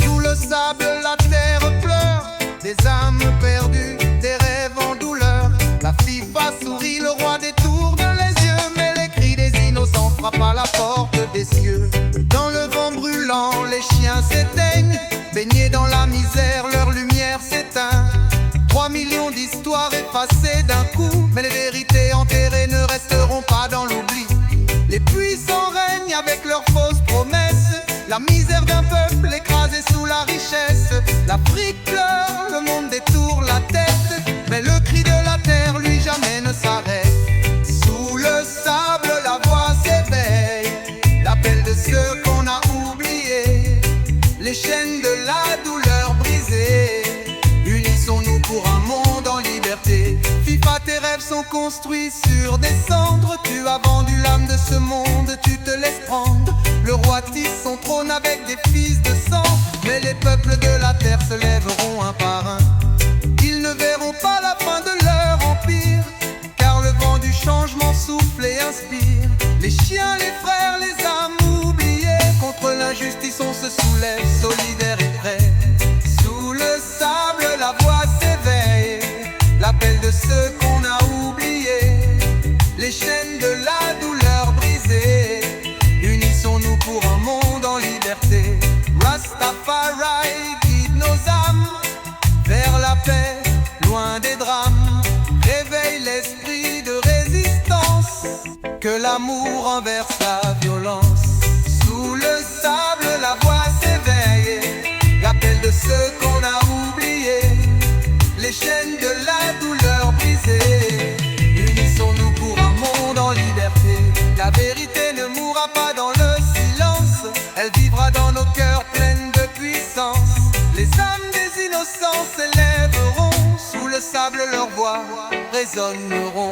Sous le sable, la terre pleure, des âmes perdues, des rêves en douleur. La FIFA sourit, le roi détourne les yeux, mais les cris des innocents frappent à la porte des cieux. Dans le vent brûlant, les chiens s'éteignent, baignés dans la misère, leur lumière s'éteint. 3 millions d'histoires effacées d'un coup, mais les vérités enterrées ne resteront pas dans l'oubli. Les puissants règnent avec leurs fausses promesses, la misère d'un peuple écrasé sous la richesse. L'Afrique pleure, le monde détourne la tête, mais le cri de la terre, lui, jamais ne s'arrête. Sous le sable, la voix s'éveille, l'appel de ceux qu'on a oubliés, les chaînes de la douleur brisées. Unissons-nous pour un monde en liberté. FIFA, tes rêves sont construits sur des cendres. Tu as vendu l'âme de ce monde, tu te laisses prendre. Le roi tisse son trône avec des fils de sang, mais les peuples de la terre se lèveront un par un. Ils ne verront pas la fin de leur empire, car le vent du changement souffle et inspire. Les chiens, les frères, les âmes oubliées, contre l'injustice on se soulève, solidaire et prêt. Sous le sable, la voix s'éveille, l'appel de ceux qu'on a oubliés, les chaînes de la douleur brisées. Unissons-nous pour un monde en liberté. Rastafari guide nos âmes vers la paix, loin des drames. Réveille l'esprit de résistance, que l'amour renverse la violence. Sous le sable, la voix s'éveille, l'appel de ceux qu'on a oubliés, les chaînes de la douleur brisées. Unissons-nous pour un monde en liberté. La vérité ne mourra pas dans le silence, elle vivra dans nos cœurs pleines de puissance. Les âmes des innocents s'élèveront, sous le sable leurs voix résonneront.